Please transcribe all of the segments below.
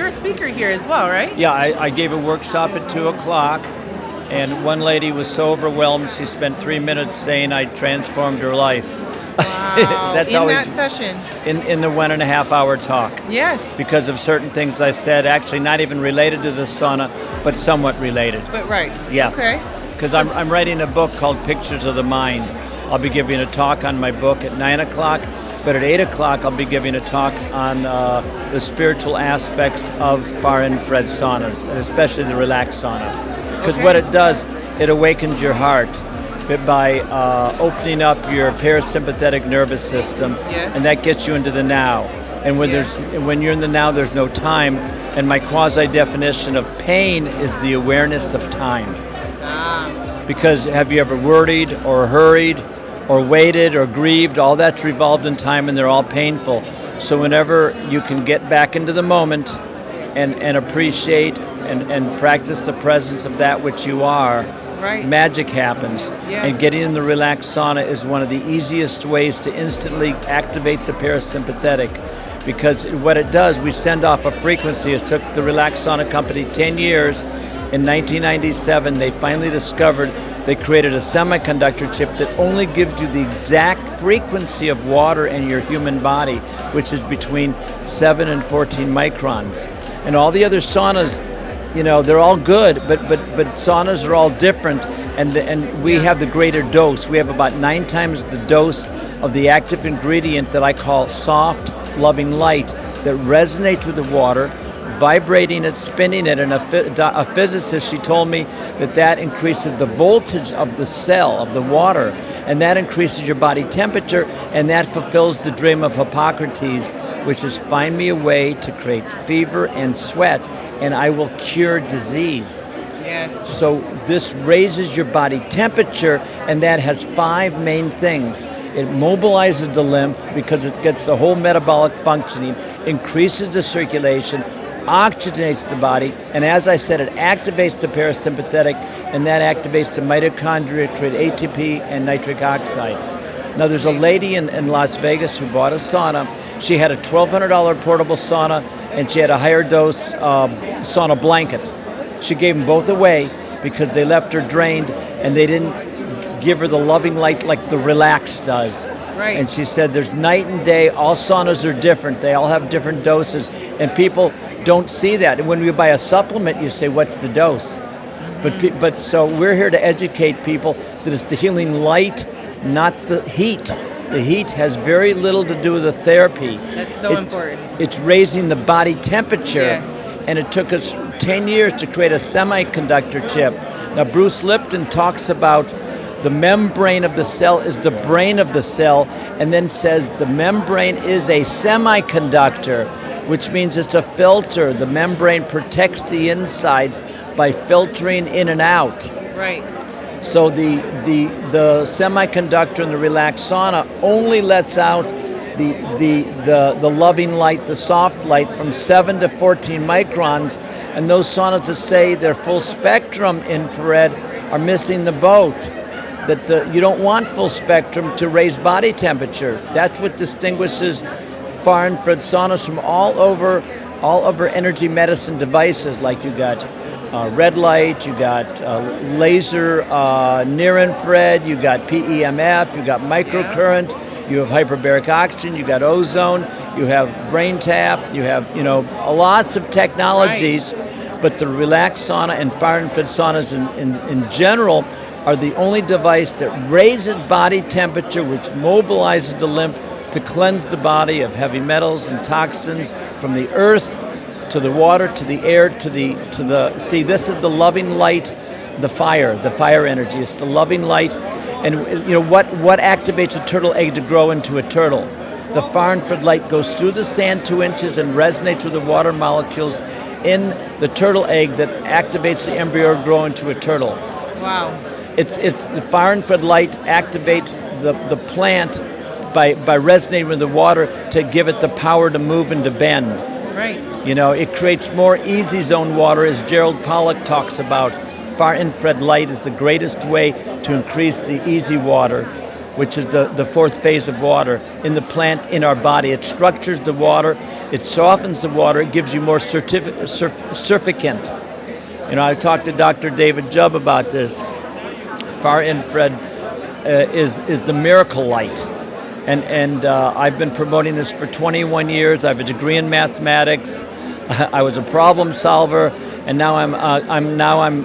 you're a speaker here as well, right? Yeah, I gave a workshop at 2 o'clock, and one lady was so overwhelmed, she spent 3 minutes saying I transformed her life. Wow. That's in always that session. in the 1.5 hour talk. Yes. Because of certain things I said, actually not even related to the sauna, but somewhat related. But right. Yes. Okay. Because I'm writing a book called Pictures of the Mind. I'll be giving a talk on my book at 9 o'clock, but at 8 o'clock I'll be giving a talk on the spiritual aspects of far infrared saunas, and especially the relaxed sauna. Because what it does, it awakens your heart by opening up your parasympathetic nervous system, and that gets you into the now. And when you're in the now, there's no time. And my quasi-definition of pain is the awareness of time. Because have you ever worried or hurried or waited or grieved? All that's revolved in time, and they're all painful. So whenever you can get back into the moment and appreciate and practice the presence of that which you are, magic happens. And getting in the relaxed sauna is one of the easiest ways to instantly activate the parasympathetic. Because what it does, we send off a frequency. It took the relaxed sauna company 10 years. In 1997, they finally discovered they created a semiconductor chip that only gives you the exact frequency of water in your human body, which is between 7 and 14 microns. And all the other saunas, they're all good, but saunas are all different, and we have the greater dose. We have about 9 times the dose of the active ingredient that I call soft, loving light that resonates with the water, vibrating it, spinning it, and a physicist, she told me that increases the voltage of the cell, of the water, and that increases your body temperature, and that fulfills the dream of Hippocrates, which is find me a way to create fever and sweat, and I will cure disease. Yes. So this raises your body temperature, and that has 5 main things. It mobilizes the lymph because it gets the whole metabolic functioning, increases the circulation, oxygenates the body, and as I said, it activates the parasympathetic, and that activates the mitochondria, create ATP and nitric oxide. Now there's a lady in Las Vegas who bought a sauna. She had a $1,200 portable sauna, and she had a higher dose sauna blanket. She gave them both away because they left her drained, and they didn't give her the loving light like the Relax does. Right. And she said there's night and day, all saunas are different, they all have different doses, and people don't see that. And when you buy a supplement, you say, what's the dose? But so we're here to educate people that it's the healing light, not the heat. The heat has very little to do with the therapy. That's so important. It's raising the body temperature. Yes. And it took us 10 years to create a semiconductor chip. Now, Bruce Lipton talks about the membrane of the cell is the brain of the cell, and then says the membrane is a semiconductor, which means it's a filter. The membrane protects the insides by filtering in and out. Right. So the semiconductor in the relaxed sauna only lets out the loving light, the soft light, from 7 to 14 microns, and those saunas that say they're full spectrum infrared are missing the boat. That you don't want full spectrum to raise body temperature. That's what distinguishes far infrared saunas from all over energy medicine devices. Like you got red light, you got laser near infrared, you got PEMF, you got microcurrent, you have hyperbaric oxygen, you got ozone, you have brain tap, you have lots of technologies. Right. But the relaxed sauna and far infrared saunas in general are the only device that raises body temperature, which mobilizes the lymph to cleanse the body of heavy metals and toxins from the earth to the water to the air to the see. This is the loving light, the fire energy. It's the loving light, and what activates a turtle egg to grow into a turtle? The far infrared light goes through the sand 2 inches and resonates with the water molecules in the turtle egg that activates the embryo to grow into a turtle. Wow. It's the far infrared light activates the plant by resonating with the water to give it the power to move and to bend. Right. It creates more easy zone water, as Gerald Pollack talks about. Far infrared light is the greatest way to increase the easy water. which is the fourth phase of water in the plant in our body. It structures the water, it softens the water, it gives you more surfactant. I talked to Dr. David Jubb about this. Far infrared is the miracle light. And I've been promoting this for 21 years. I have a degree in mathematics. I was a problem solver, and now I'm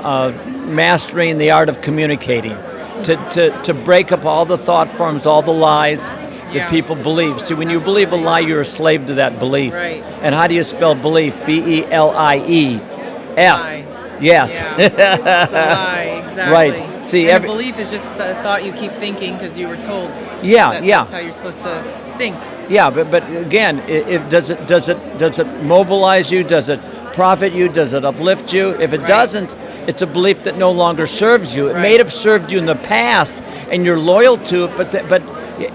mastering the art of communicating, to break up all the thought forms, all the lies that people believe. See, when you believe a lie, you're a slave to that belief. Right. And how do you spell belief? B-E-L-I-E-F. Lie. Yes. Yeah. It's a lie, exactly. Right. See, and a belief is just a thought you keep thinking because you were told. That's how you're supposed to think. Yeah, but again, does it mobilize you? Does it profit you? Does it uplift you? If it doesn't, it's a belief that no longer serves you. It may have served you in the past, and you're loyal to it. But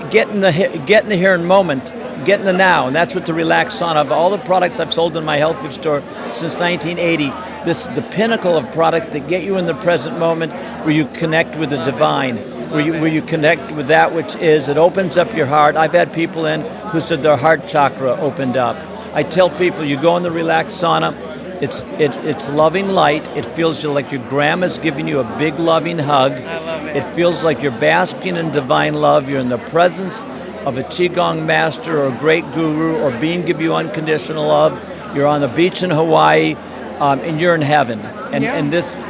get in the here and moment, get in the now, and that's what the Relax Sauna. Of all the products I've sold in my health food store since 1980, this is the pinnacle of products that get you in the present moment, where you connect with the divine. Where you connect with that which is. It opens up your heart. I've had people in who said their heart chakra opened up. I tell people, you go in the Relax Sauna, it's loving light. It feels like your grandma's giving you a big loving hug. I love it. It feels like you're basking in divine love. You're in the presence of a Qigong master or a great guru or being give you unconditional love. You're on the beach in Hawaii, and you're in heaven. And it's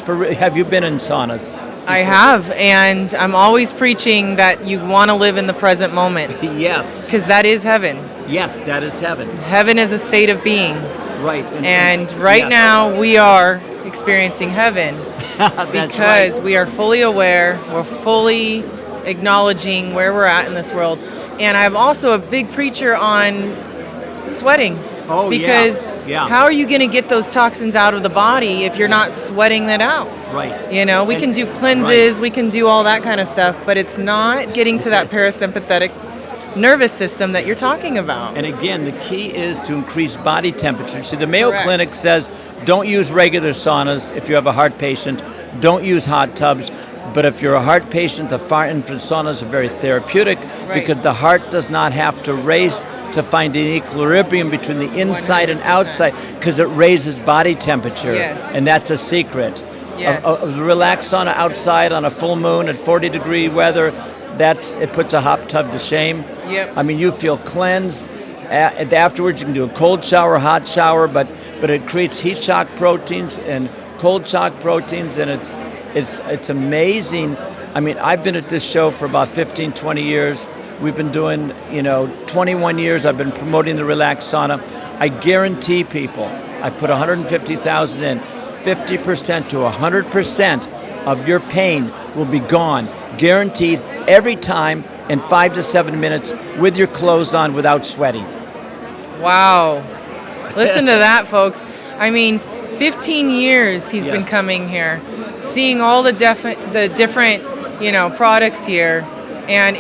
for. Have you been in saunas? I have, and I'm always preaching that you want to live in the present moment. Yes. Because that is heaven. Yes, that is heaven. Heaven is a state of being. Right. And right now we are experiencing heaven because we are fully aware, we're fully acknowledging where we're at in this world. And I'm also a big preacher on sweating. Oh, because yeah. How are you going to get those toxins out of the body if you're not sweating that out? Right. We can do cleanses, we can do all that kind of stuff, but it's not getting to that parasympathetic nervous system that you're talking about. And again, the key is to increase body temperature. See, the Mayo Clinic says don't use regular saunas if you have a heart patient, don't use hot tubs. But if you're a heart patient, the far infrared saunas are very therapeutic because the heart does not have to race to find an equilibrium between the inside 100%. And outside because it raises body temperature. Yes. And that's a secret. Yes. Of the relaxed sauna outside on a full moon at 40-degree weather, it puts a hot tub to shame. Yep. I mean, you feel cleansed. Afterwards, you can do a cold shower, hot shower, but it creates heat shock proteins and cold shock proteins, and it's amazing. I mean, I've been at this show for about 15, 20 years. We've been doing, 21 years. I've been promoting the Relax Sauna. I guarantee people, I put 150,000 in, 50% to 100% of your pain will be gone, guaranteed every time in 5 to 7 minutes with your clothes on without sweating. Wow. Listen to that, folks. I mean, 15 years he's been coming here, seeing all the different, products here, and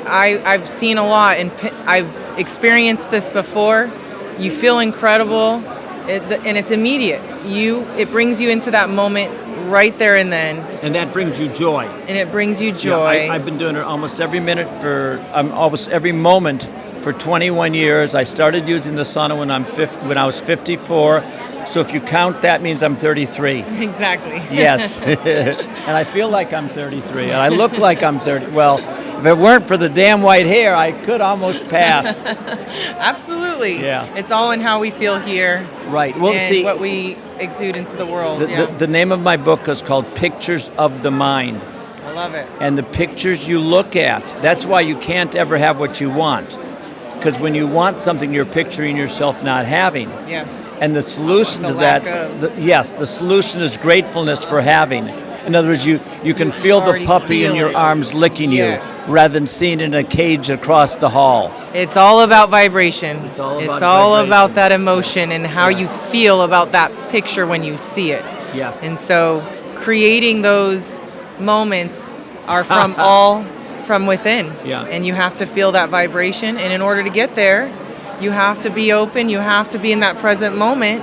I've seen a lot, and I've experienced this before. You feel incredible, and it's immediate. It brings you into that moment right there and then. And that brings you joy. And it brings you joy. Yeah, I've been doing it almost every moment for 21 years. I started using the sauna when I was 54. So if you count, that means I'm 33. Exactly. Yes. And I feel like I'm 33. And I look like I'm 30. Well, if it weren't for the damn white hair, I could almost pass. Absolutely. Yeah. It's all in how we feel here. Right. Well, and what we exude into the world. The name of my book is called Pictures of the Mind. I love it. And the pictures you look at, that's why you can't ever have what you want. Because when you want something, you're picturing yourself not having. Yes. And the solution to that, the solution is gratefulness for having. In other words, you can feel the puppy in your arms licking you rather than seeing it in a cage across the hall. It's all about vibration. It's all about that emotion and how you feel about that picture when you see it. Yes. And so creating those moments are from from within. Yeah. And you have to feel that vibration. And in order to get there, you have to be open. You have to be in that present moment.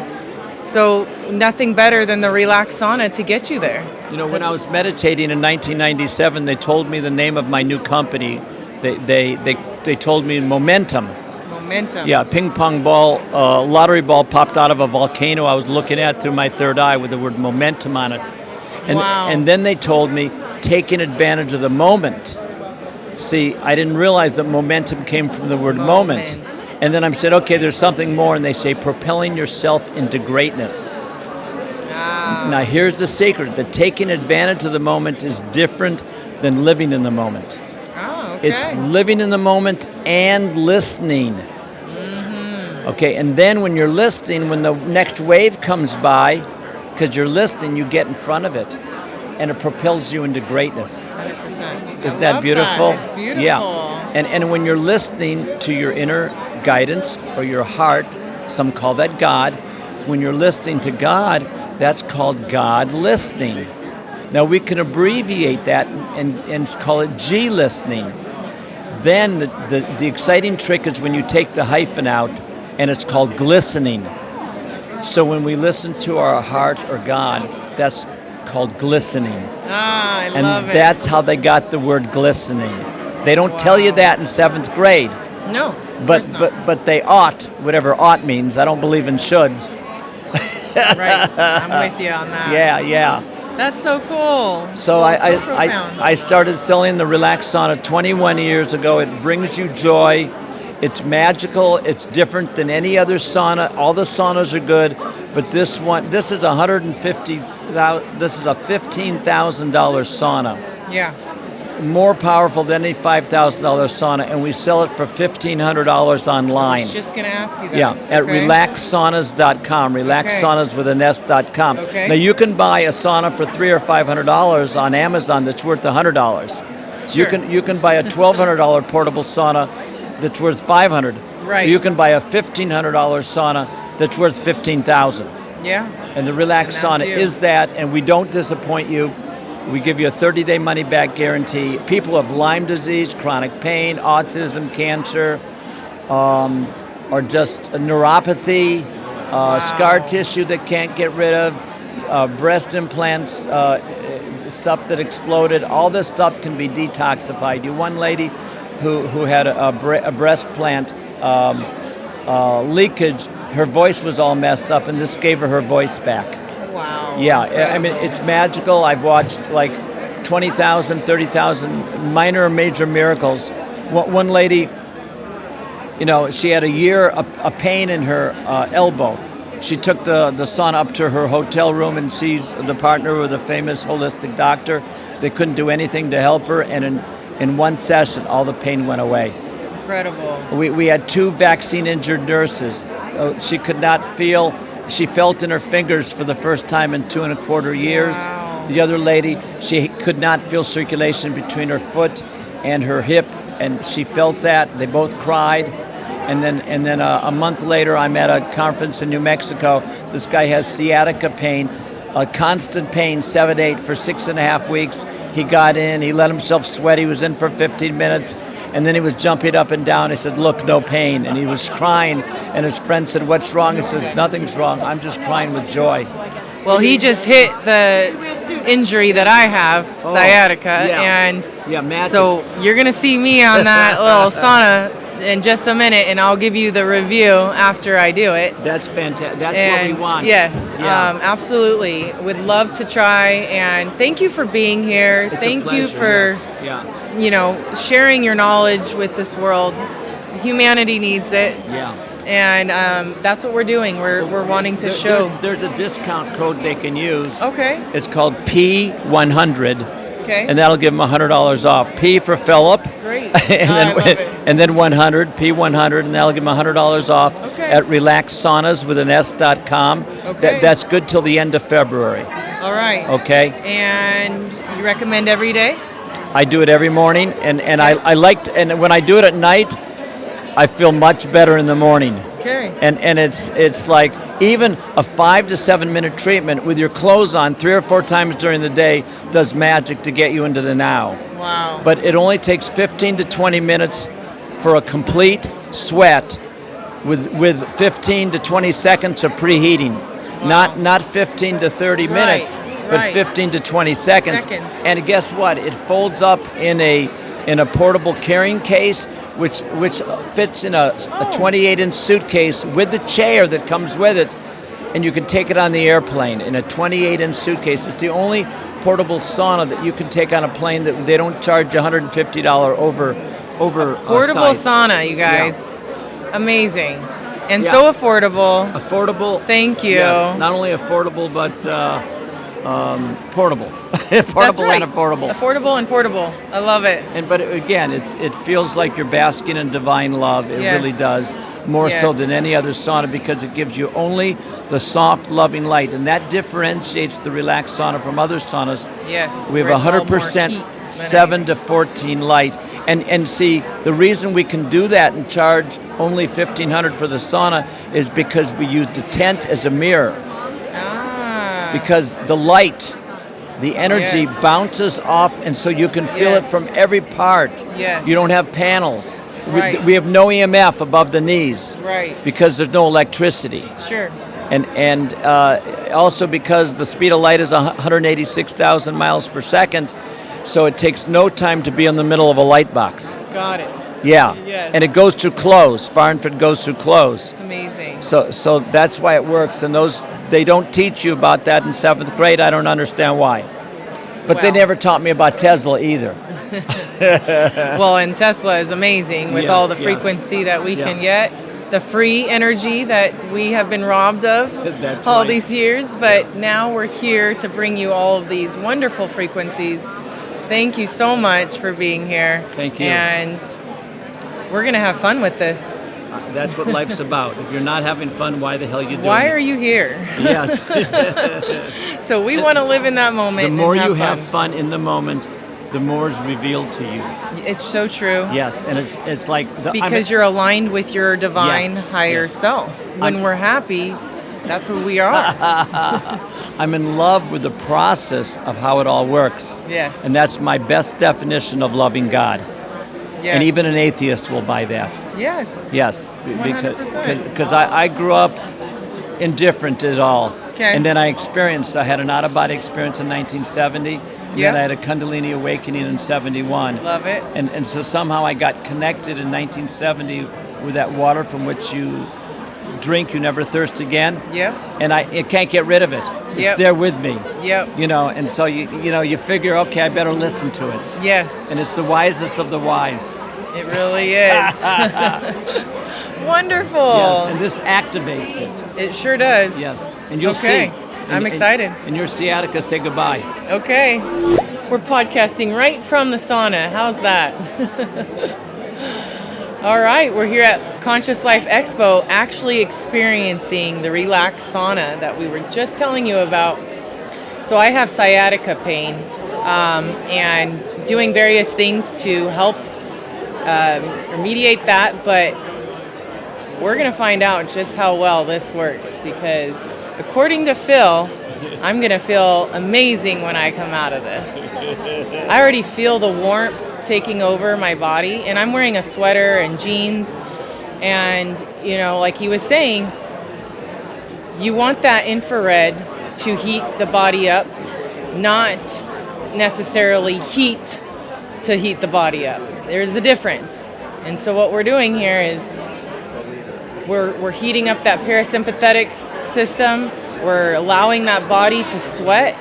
So nothing better than the Relax Sauna to get you there. You know, when I was meditating in 1997, they told me the name of my new company. They told me Momentum. Momentum. Yeah, ping pong ball, lottery ball popped out of a volcano I was looking at through my third eye with the word momentum on it. And, Wow. and then they told me taking advantage of the moment. See, I didn't realize that momentum came from the word moment. And then I said, okay, there's something more, and they say propelling yourself into greatness. Ah. Now here's the secret, that taking advantage of the moment is different than living in the moment. Oh, okay. It's living in the moment and listening. Okay, and then when you're listening, when the next wave comes by, because you're listening, you get in front of it, and it propels you into greatness. 100%. Isn't that beautiful? That. It's beautiful. Yeah, and when you're listening to your inner guidance or your heart, some call that God. When you're listening to God, that's called God listening. Now we can abbreviate that and call it G listening. Then the exciting trick is when you take the hyphen out, and it's called glistening. So when we listen to our heart or God, that's called glistening. Ah, I and love it. that's how they got the word glistening. They don't tell you that in 7th grade. No, But they ought, whatever ought means. I don't believe in shoulds. Right, I'm with you on that. Yeah. That's so cool. So I started selling the Relax Sauna 21 years ago. It brings you joy. It's magical. It's different than any other sauna. All the saunas are good, but this is This is a $15,000 sauna. Yeah. More powerful than any $5,000 sauna, and we sell it for $1,500 online. I was just going to ask you that. Yeah, at Okay. relaxsaunas.com, relaxsaunas with an S.com. Okay. Now you can buy a sauna for $300 or $500 on Amazon that's worth $100. Sure. You can buy a $1,200 portable sauna that's worth $500. Right. You can buy a $1,500 sauna that's worth $15,000. Yeah. And the Relax And that's Sauna you. is that, and we don't disappoint you. We give you a 30-day money-back guarantee. People have Lyme disease, chronic pain, autism, cancer, or just a neuropathy, scar tissue that can't get rid of, breast implants, stuff that exploded. All this stuff can be detoxified. You one lady who had a breast plant leakage. Her voice was all messed up, and this gave her voice back. Wow. Yeah, I Incredible. mean, it's magical. I've watched like 20,000, 30,000 minor or major miracles. One lady, she had a year a pain in her elbow. She took the sauna up to her hotel room and sees the partner with a famous holistic doctor. They couldn't do anything to help her, and in one session, all the pain went away. Incredible. We had 2 vaccine-injured nurses. She could not feel. She felt in her fingers for the first time in 2.25 years. Wow. The other lady, she could not feel circulation between her foot and her hip, and she felt that. They both cried. And then a month later, I'm at a conference in New Mexico. This guy has sciatica pain, constant pain, 7-8 for 6.5 weeks. He got in, he let himself sweat. He was in for 15 minutes. And then he was jumping up and down. He said, "Look, no pain." And he was crying. And his friend said, "What's wrong?" He says, "Nothing's wrong. I'm just crying with joy." Well, he just hit the injury that I have, sciatica, yeah. and Yeah, magic. so you're gonna see me on that little sauna in just a minute, and I'll give you the review after I do it. That's fantastic. That's what we want. Yes, Yeah. absolutely. Would love to try, and thank you for being here. It's a Thank you pleasure, for yeah. sharing your knowledge with this world. Humanity needs it. Yeah. And that's what we're doing. We're wanting to show. There's a discount code they can use. Okay. It's called P100. Okay. And that'll give them $100 off. P for Philip. Great. and I love it. and then 100, P100, and that'll give them $100 off Okay. at relaxsaunas with an S.com. Okay. That's good till the end of February. All right. Okay. And you recommend every day? I do it every morning, and I like, and when I do it at night, I feel much better in the morning. Okay. And it's like even a 5 to 7 minute treatment with your clothes on 3 or 4 times during the day does magic to get you into the now. Wow. But it only takes 15 to 20 minutes for a complete sweat with 15 to 20 seconds of preheating. Wow. Not 15 to 30 Right. minutes. but Right. 15 to 20 seconds. And guess what? It folds up in a portable carrying case, which fits in a 28-inch suitcase with the chair that comes with it, and you can take it on the airplane in a 28-inch suitcase. It's the only portable sauna that you can take on a plane that they don't charge $150 over Portable size. sauna, you guys. Yeah. Amazing. And Yeah. so affordable. Affordable. Thank you. Yes, not only affordable, but portable. That's Portable right. and affordable. Affordable and portable. I love it. But again, it feels like you're basking in divine love. It Yes. really does. More so Yes. than any other sauna, because it gives you only the soft, loving light. And that differentiates the relaxed sauna from other saunas. Yes. We have where it's all more 100% heat than 7 to 14 light. And see, the reason we can do that and charge only $1,500 for the sauna is because we use the tent as a mirror. Ah. Because the light, the energy Yes. bounces off, and so you can feel it Yes. from every part. Yes. You don't have panels. Right. We have no EMF above the knees Right. because there's no electricity. Sure. And also because the speed of light is 186,000 miles per second, so it takes no time to be in the middle of a light box. Got it. Yeah. Yes. And it goes through clothes. Far infrared goes through clothes. It's amazing. So that's why it works. And they don't teach you about that in 7th grade. I don't understand why. But they Well. never taught me about Tesla either. Well, and Tesla is amazing with Yes, all the yes. frequency that we Yeah. can get, the free energy that we have been robbed of That's all right. these years. But now we're here to bring you all of these wonderful frequencies. Thank you so much for being here. Thank you. And we're going to have fun with this. That's what life's about. If you're not having fun, why the hell are you doing Why it? are you here? Yes. So we want to live in that moment. The more and you have have fun in the moment, the more is revealed to you. It's so true. Yes, and it's like Because you're aligned with your divine Yes, higher yes. self. When we're happy, that's what we are. I'm in love with the process of how it all works. Yes. And that's my best definition of loving God. Yes. And even an atheist will buy that. Yes. Yes, 100%. because I grew up indifferent at all. Okay. And then I had an out-of-body experience in 1970. And Yeah. then I had a Kundalini awakening in 71. Love it. And so somehow I got connected in 1970 with that water from which you drink, you never thirst again. Yep. And I can't get rid of it. It's Yep. there with me. Yep. And so you figure, okay, I better listen to it. Yes. And it's the wisest of the wise. It really is. Wonderful. Yes, and this activates it. It sure does. Yes, and you'll Okay. see. I'm excited. And your sciatica, say goodbye. Okay. We're podcasting right from the sauna. How's that? All right, we're here at Conscious Life Expo actually experiencing the relaxed sauna that we were just telling you about. So I have sciatica pain and doing various things to help remediate that, but we're going to find out just how well this works because according to Phil, I'm going to feel amazing when I come out of this. I already feel the warmth taking over my body, and I'm wearing a sweater and jeans, and like he was saying, you want that infrared to heat the body up, not necessarily heat to heat the body up. There's a difference. And so what we're doing here is we're heating up that parasympathetic system. We're allowing that body to sweat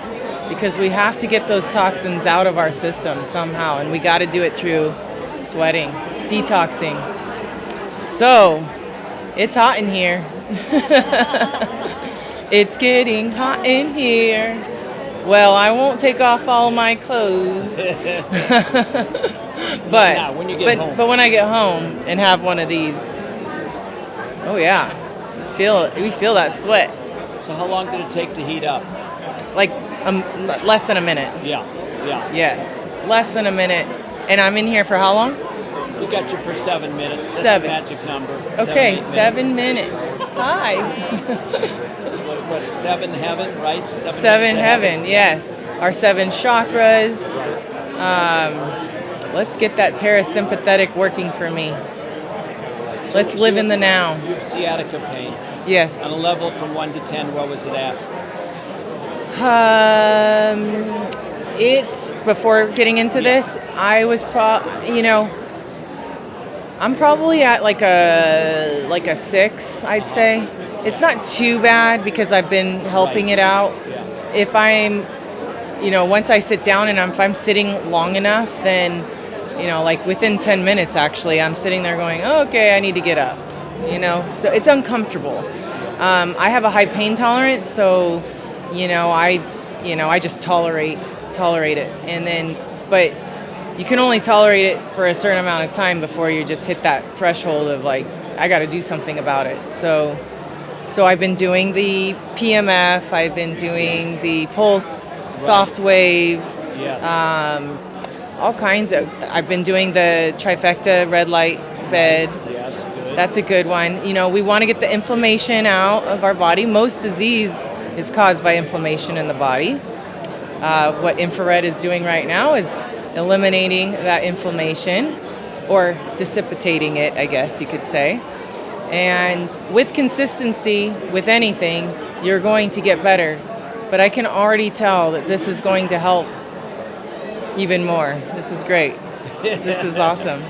because we have to get those toxins out of our system somehow, and we got to do it through sweating, detoxing. So, it's hot in here. It's getting hot in here. Well, I won't take off all my clothes. But Now, when you get home. But when I get home and have one of these, oh yeah, we feel that sweat. So how long did it take to heat up? Like less than a minute. Yeah. Yes, less than a minute. And I'm in here for how long? We got you for 7 minutes. That's 7. the magic number. Okay, 7 minutes. 7 minutes. Hi. What is 7 heaven, right? 7 minutes of heaven, yes. Our 7 chakras. Let's get that parasympathetic working for me. Let's live in the now. You have sciatica pain. Yes. On a level from 1 to 10, what was it at? It's before getting into this, I was I'm probably at like a 6, I'd say. It's not too bad because I've been helping it out. If I'm, once I sit down and if I'm sitting long enough, then, like within 10 minutes actually, I'm sitting there going, oh, okay, I need to get up. So it's uncomfortable. I have a high pain tolerance, so, I just tolerate it, and then, but you can only tolerate it for a certain amount of time before you just hit that threshold of like, I got to do something about it. So I've been doing the PMF, I've been doing the pulse, soft wave, all kinds of. I've been doing the trifecta red light bed. Yes, good. That's a good one. We want to get the inflammation out of our body. Most disease is caused by inflammation in the body. What infrared is doing right now is eliminating that inflammation, or dissipating it, I guess you could say. And with consistency, with anything, you're going to get better. But I can already tell that this is going to help even more. This is great. This is awesome.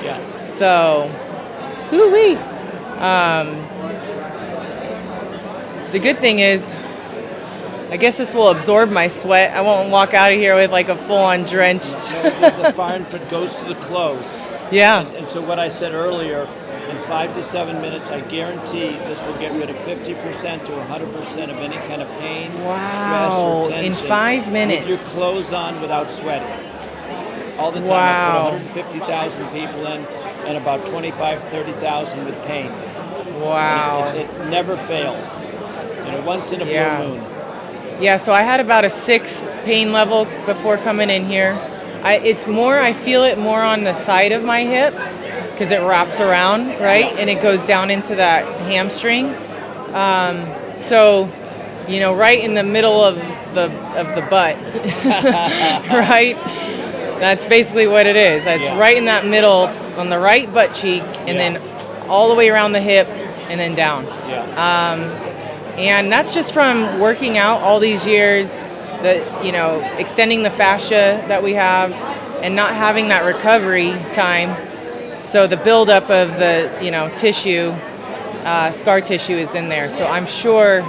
Yeah. So, woo-wee. The good thing is, I guess this will absorb my sweat. I won't walk out of here with like a full-on drenched. The fire and goes to the clothes. Yeah. And so what I said earlier, in 5 to 7 minutes, I guarantee this will get rid of 50% to 100% of any kind of pain, stress, or tension. In 5 minutes. With your clothes on without sweating. All the time. Wow. I put 150,000 people in, and about 25, 30,000 with pain. Wow. It never fails. Once in a blue moon. Yeah, so I had about a 6 pain level before coming in here. I feel it more on the side of my hip because it wraps around, right? And it goes down into that hamstring. So, right in the middle of the butt, right? That's basically what it is. It's right in that middle on the right butt cheek, and then all the way around the hip and then down. And that's just from working out all these years, extending the fascia that we have and not having that recovery time. So the buildup of the, tissue, scar tissue is in there. So I'm sure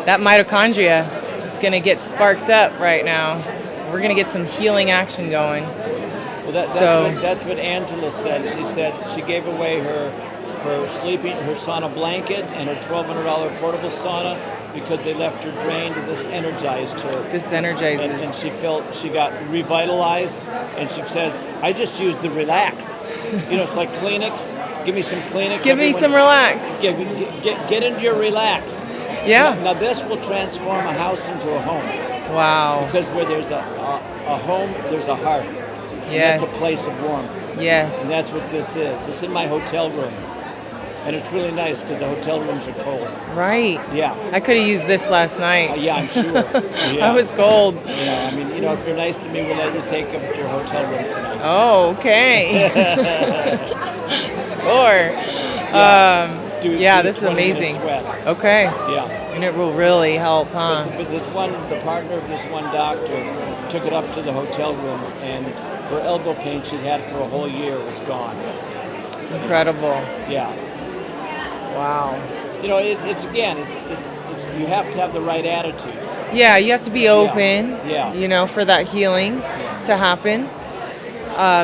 that mitochondria is going to get sparked up right now. We're going to get some healing action going. Well, that's what Angela said. She said she gave away her sauna blanket and her $1,200 portable sauna because they left her drained, and this energized her. This energizes. And she got revitalized, and she says, I just use the Relax. It's like Kleenex. Give me some Kleenex. Give me some Relax. Yeah, get into your Relax. Yeah. Now this will transform a house into a home. Wow. Because where there's a home, there's a heart. Yes. That's a place of warmth. Yes. And that's what this is. It's in my hotel room. And it's really nice because the hotel rooms are cold. Right. Yeah. I could have used this last night. Yeah, I'm sure. I was cold. Yeah, I mean, if you're nice to me, we'll let you take up your hotel room tonight. Oh, okay. Score. This is amazing. Okay. Yeah. And it will really help, huh? But the partner of this one doctor took it up to the hotel room, and her elbow pain she'd had for a whole year was gone. Incredible. Yeah. Wow. It's you have to have the right attitude. Yeah, you have to be open. Yeah. For that healing to happen.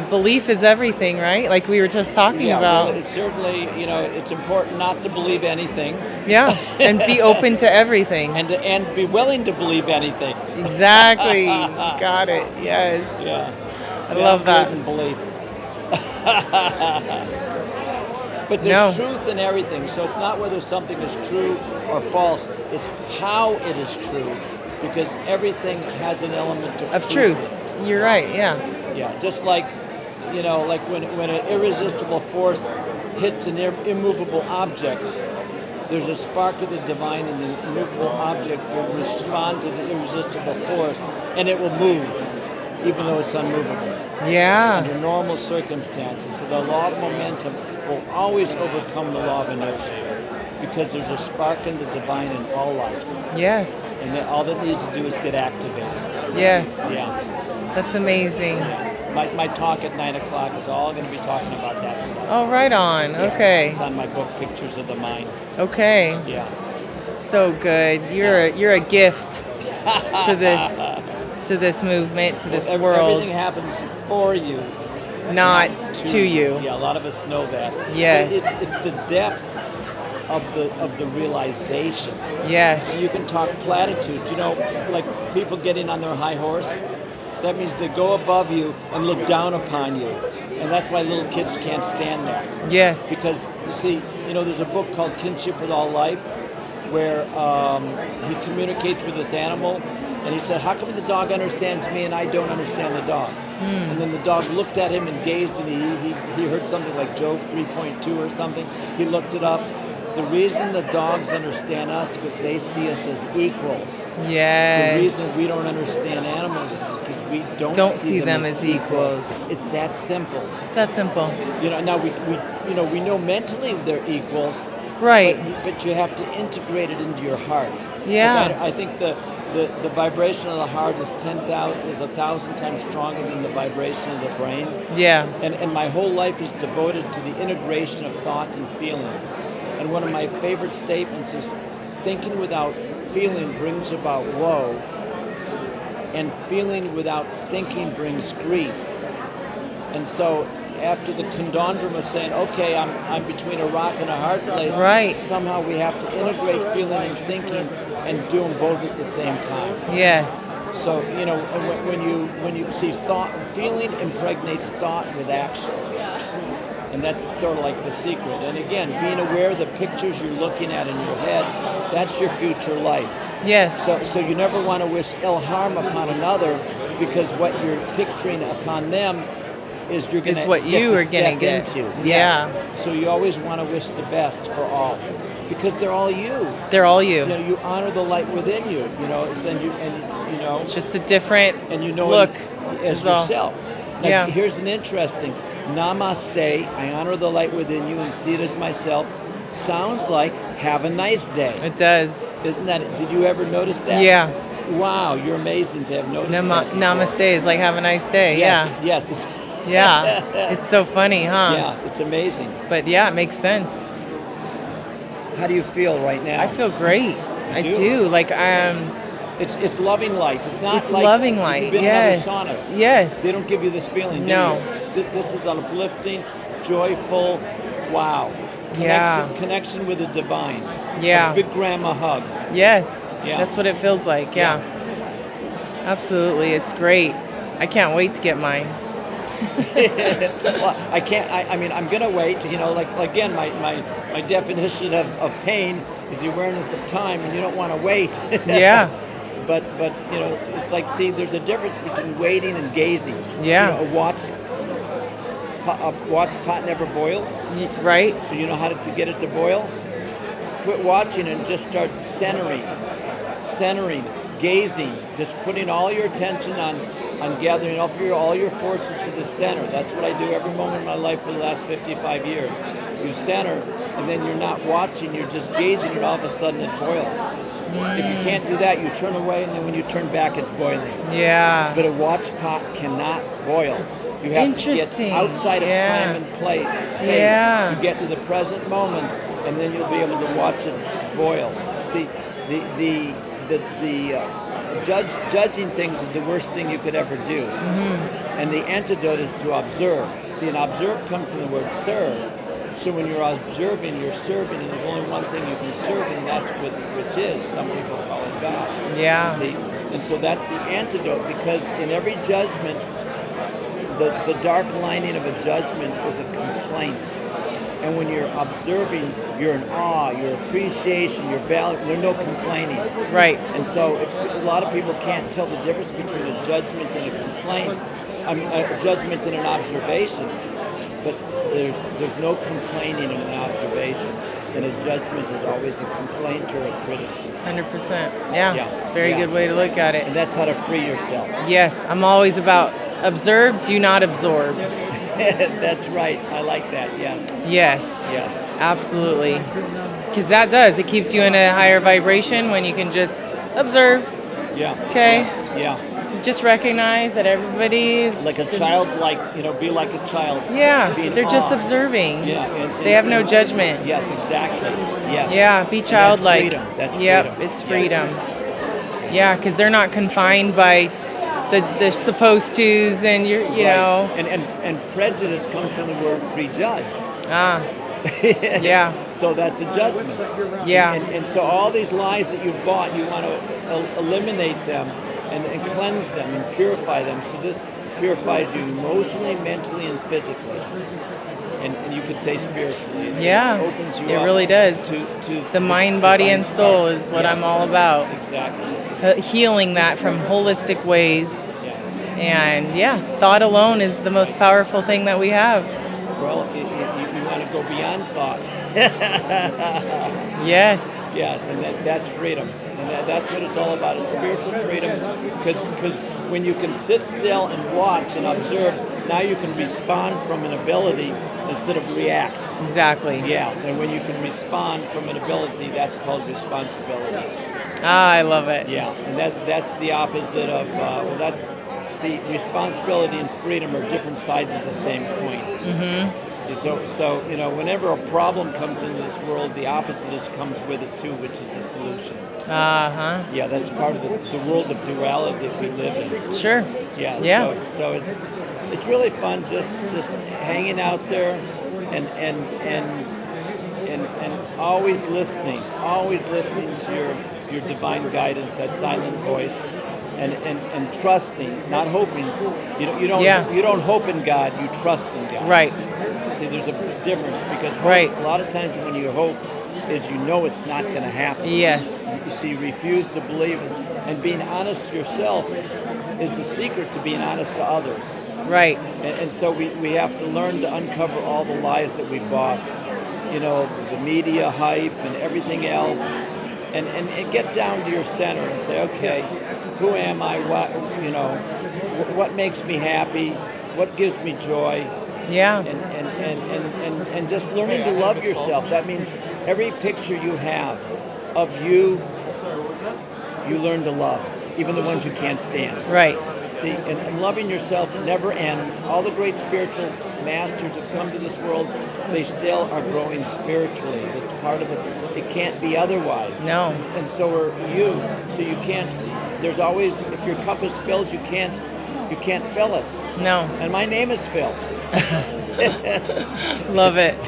Belief is everything, right? Like we were just talking about. Well, it's certainly, it's important not to believe anything. Yeah, and be open to everything. And be willing to believe anything. Exactly. Got it. Yes. Yeah. I love that. Belief. But there's truth in everything, so it's not whether something is true or false, it's how it is true, because everything has an element of truth. You're right, yeah. Yeah, just like, like when an irresistible force hits an immovable object, there's a spark of the divine, and the immovable object will respond to the irresistible force, and it will move, even though it's unmovable. Yeah. Under normal circumstances. So the law of momentum will always overcome the law of inertia. because there's a spark in the divine in all life. Yes. And then all that needs to do is get activated. Yes. Yeah. That's amazing. My talk at 9 o'clock is all going to be talking about that stuff. Oh, right on. Yeah, Okay. It's on my book, Pictures of the Mind. Okay. Yeah. So good. You're a gift to this movement, to this world. Everything happens for you, Not to you. Yeah, a lot of us know that. Yes. But it's the depth of the realization. Yes. And you can talk platitudes, like people getting on their high horse. That means they go above you and look down upon you. And that's why little kids can't stand that. Yes. Because, you see, there's a book called Kinship with All Life where he communicates with this animal. And he said, how come the dog understands me and I don't understand the dog? And then the dog looked at him and gazed, and he heard something like Job 3.2 or something. He looked it up. The reason the dogs understand us is because they see us as equals. Yes. The reason we don't understand animals is because we don't see them as equals. It's that simple. It's that simple. Now we know mentally they're equals. Right. But you have to integrate it into your heart. Yeah. I think the vibration of the heart is 1,000 times stronger than the vibration of the brain. Yeah. And my whole life is devoted to the integration of thought and feeling. And one of my favorite statements is, thinking without feeling brings about woe, and feeling without thinking brings grief. And so after the conundrum of saying, okay, I'm between a rock and a hard place, right, somehow we have to integrate feeling and thinking and do them both at the same time. Yes. So, when you see feeling impregnates thought with action. And that's sort of like the secret. And again, being aware of the pictures you're looking at in your head, that's your future life. Yes. So you never want to wish ill harm upon another, because what you're picturing upon them is you're going to what you are going to get into. Yeah. Yes. So you always want to wish the best for all, because they're all you. They're all you. You honor the light within you. It's just a different look as yourself. Now, yeah. Here's an interesting. Namaste, I honor the light within you and see it as myself, sounds like have a nice day. It does. Isn't that it? Did you ever notice that? Yeah. Wow, you're amazing to have noticed that. Namaste is like have a nice day. Yes, yeah. Yes. Yeah. It's so funny, huh? Yeah, it's amazing. But yeah, it makes sense. How do you feel right now? I feel great. I do. Like It's loving light. It's not. It's like loving light. You've been Yes. in other saunas. Yes. They don't give you this feeling. No. Do you? This is uplifting, joyful. Wow. Connection with the divine. Yeah. A big grandma hug. Yes. Yeah. That's what it feels like. Yeah. Absolutely. It's great. I can't wait to get mine. Well, I can't. I mean, I'm gonna wait. Again, my definition of pain is the awareness of time, and you don't want to wait. Yeah. But it's like, see, there's a difference between waiting and gazing. Yeah. A watch pot never boils. Right. So you know how to get it to boil? Quit watching and just start centering, gazing, just putting all your attention on gathering up all your forces to the center. That's what I do every moment of my life for the last 55 years. You center, and then you're not watching, you're just gazing, and all of a sudden it boils. If you can't do that, you turn away, and then when you turn back, it's boiling. Yeah. But a watch pot cannot boil. You have to get outside of time and space. Yeah. You get to the present moment, and then you'll be able to watch it boil. See, judging things is the worst thing you could ever do. Mm-hmm. And the antidote is to observe. See, and observe comes from the word serve. So when you're observing, you're serving, and there's only one thing you can serve, and that's which is, some people call it God. Yeah. See? And so that's the antidote, because in every judgment, the dark lining of a judgment is a complaint. And when you're observing, you're in awe, your appreciation, your value, there's no complaining. Right. And so a lot of people can't tell the difference between a judgment and a complaint. I mean, a judgment and an observation. But there's no complaining in an observation. And a judgment is always a complaint or a criticism. 100%. Yeah. It's a very good way to look at it. And that's how to free yourself. Yes. I'm always about observe, do not absorb. That's right. I like that. Yes. Yes. Yes. Absolutely. Because that does. It keeps you in a higher vibration when you can just observe. Yeah. Okay. Yeah. Just recognize that everybody's Like a child, be like a child. Yeah, Be in they're just awe. observing. Yeah. They have no judgment. Yes, exactly. Yes. Yeah, be And childlike. That's freedom. That's Yep, freedom. it's Yes. freedom. Yeah, because they're not confined by the supposed tos and you Right. know. And prejudice comes from the word prejudge. Ah, yeah, So that's a judgment. yeah, And so all these lies that you've bought, you want to eliminate them and cleanse them and purify them. So this purifies you emotionally, mentally, and physically. And you could say spiritually. yeah. It opens you It up really does. to The mind, body, divine and soul spark. is what Yes. I'm all about. Exactly. Healing that from holistic ways. Yeah. And yeah, thought alone is the most powerful thing that we have. Well, you want to go beyond thought. Yes. Yeah, and that's freedom. And that's what it's all about. It's spiritual freedom. Because when you can sit still and watch and observe, now you can respond from an ability instead of react. Exactly. Yeah, and when you can respond from an ability, that's called responsibility. Ah, I love it. Yeah, and that's the opposite of, see, responsibility and freedom are different sides of the same coin. Mm-hmm. So whenever a problem comes into this world, the opposite comes with it too, which is the solution. Uh-huh. Yeah, that's part of the world of duality that we live in. Sure. Yeah. Yeah. So it's really fun just hanging out there and always listening to your divine guidance, that silent voice. And trusting, not hoping. You don't hope in God. You trust in God. Right. See, there's a difference because Right. a lot of times when you hope, is it's not going to happen. Yes. You see, you refuse to believe it, and being honest to yourself is the secret to being honest to others. Right. And so we have to learn to uncover all the lies that we bought. The media hype and everything else. And get down to your center and say, okay, who am I? What makes me happy? What gives me joy? Yeah. And just learning to love yourself. That means every picture you have of you learn to love, even the ones you can't stand. Right. See, and loving yourself never ends. All the great spiritual masters have come to this world, they still are growing spiritually. It's part of it. It can't be otherwise. No. And so are you. So you can't, there's always, if your cup is filled, you can't fill it. No. And my name is Phil. Love it.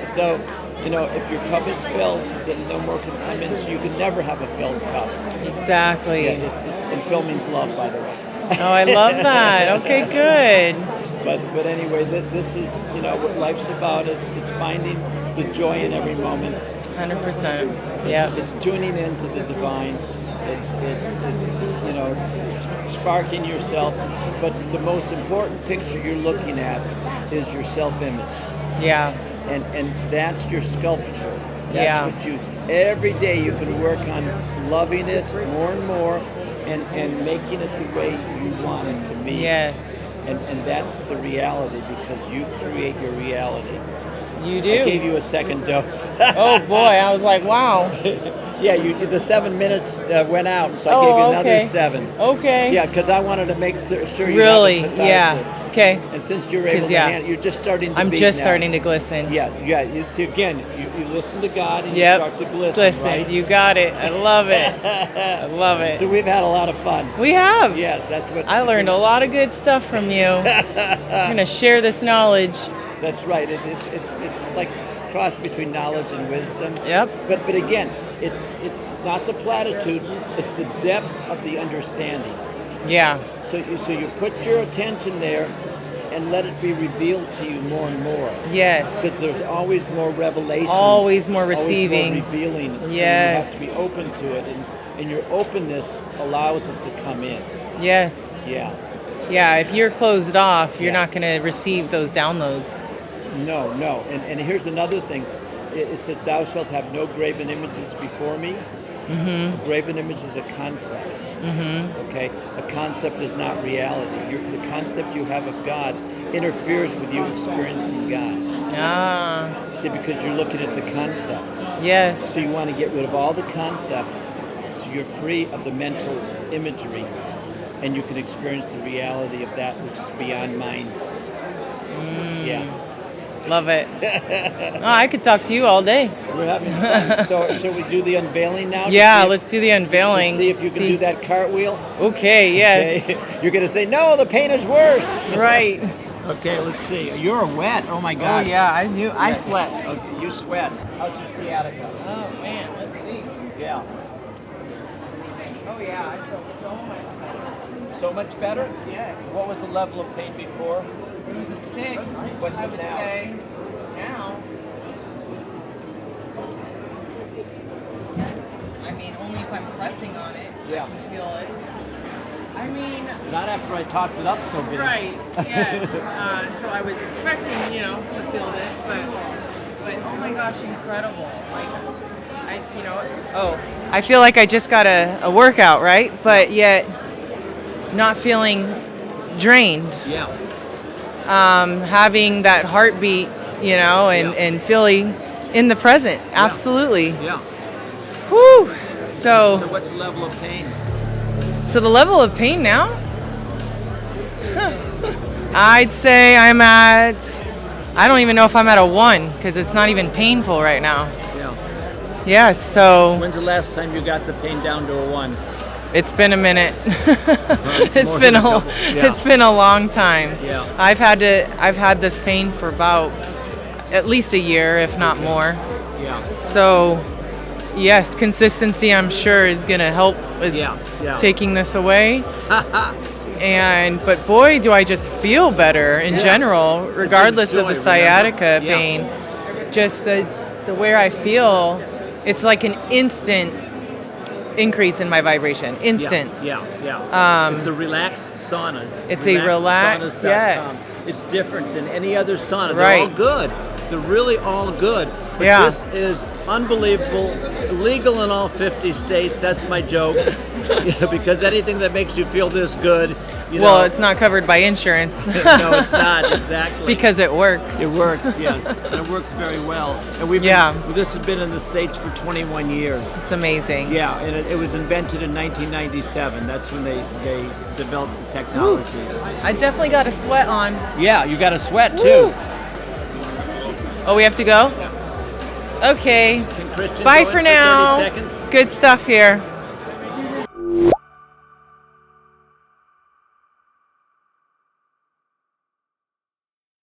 So, if your cup is filled, then no more can come in, so you can never have a filled cup. Exactly. Yeah, and Phil means love, by the way. Oh, I love that. Okay, good. But anyway, this is what life's about. It's finding the joy in every moment. 100%. Yeah. It's tuning into the divine. It's sparking yourself. But the most important picture you're looking at is your self-image. Yeah. And that's your sculpture. That's Yeah. what every day you can work on loving it more and more and making it the way you want it to be. Yes. And that's the reality, because you create your reality. You do. I gave you a second dose. Oh boy, I was like, wow. Yeah, the 7 minutes went out, so I gave you another 7. Okay. Yeah, because I wanted to make sure you really, got the yeah. catharsis. Okay. And since you're able to handle, you're just starting to I'm beat just now. starting to glisten. Yeah. You see, again, you listen to God and Yep. you start to glisten, Glisten. right? You got it. I love it. I love it. So we've had a lot of fun. We have. Yes, that's what I learned a lot of good stuff from you. I'm going to share this knowledge. That's right. It's like a cross between knowledge and wisdom. Yep. But again, it's not the platitude. It's the depth of the understanding. Yeah. So you put your attention there, and let it be revealed to you more and more. Yes. Because there's always more revelation. Always more receiving. Always more revealing. Yes. So you have to be open to it, and your openness allows it to come in. Yes. Yeah. Yeah, if you're closed off, you're not going to receive those downloads. No. And here's another thing. It says, thou shalt have no graven images before me. Mm-hmm. A graven image is a concept. Mm-hmm. Okay? A concept is not reality. The concept you have of God interferes with you experiencing God. Ah, See, because you're looking at the concept. yes. So you want to get rid of all the concepts so you're free of the mental imagery and you can experience the reality of that which is beyond mind. Yeah. Love it. Oh, I could talk to you all day. We're having fun. So shall we do the unveiling now? Yeah, let's do the unveiling. See if you can do that cartwheel. Okay, yes. Okay. You're going to say, no, the pain is worse. Right. Okay, let's see. You're wet. Oh my Oh, gosh. yeah, I sweat. Okay, you sweat. How's your sciatica? Oh, man, let's see. Yeah. Oh, yeah, I feel so much better. So much better? Yes. What was the level of pain before? It was a 6. What's I it would now? say now. I mean, only if I'm pressing on it, Yeah. I can feel it. I mean, Not after I talked it up so big. right, yes. So I was expecting, to feel this, but oh my gosh, incredible. Like, I feel like I just got a workout, right? But yet not feeling drained. Yeah. Having that heartbeat, and feeling in the present. Absolutely. Yeah. Whew. So what's the level of pain? So the level of pain now? I'd say I'm at, I don't even know if I'm at a 1 because it's not even painful right now. Yeah. Yeah, so When's the last time you got the pain down to a 1? it's been a minute. It's More been than a a couple. Yeah. it's been a long time. Yeah. I've had this pain for about at least a year, if not more. Yeah. So yes, consistency I'm sure is gonna help with Yeah. taking this away. But boy, do I just feel better in general, regardless of the joy, sciatica remember? Yeah. pain. Just the way I feel, it's like an instant increase in my vibration. Instant. Yeah. It's a relaxed sauna. It's a relaxed, saunas.com. yes. It's different than any other sauna. They're Right. all good. They're really all good. But Yeah. this is unbelievable. Legal in all 50 states. That's my joke. Because anything that makes you feel this good, Well, it's not covered by insurance. No, it's not, exactly. Because it works. It works, yes. And it works very well. And this has been in the States for 21 years. It's amazing. Yeah, and it was invented in 1997. That's when they developed the technology. I definitely got a sweat on. Yeah, you got to sweat too. Woo. Oh, we have to go? Okay. Can Christian Bye go for in now. 30 seconds? Good stuff here.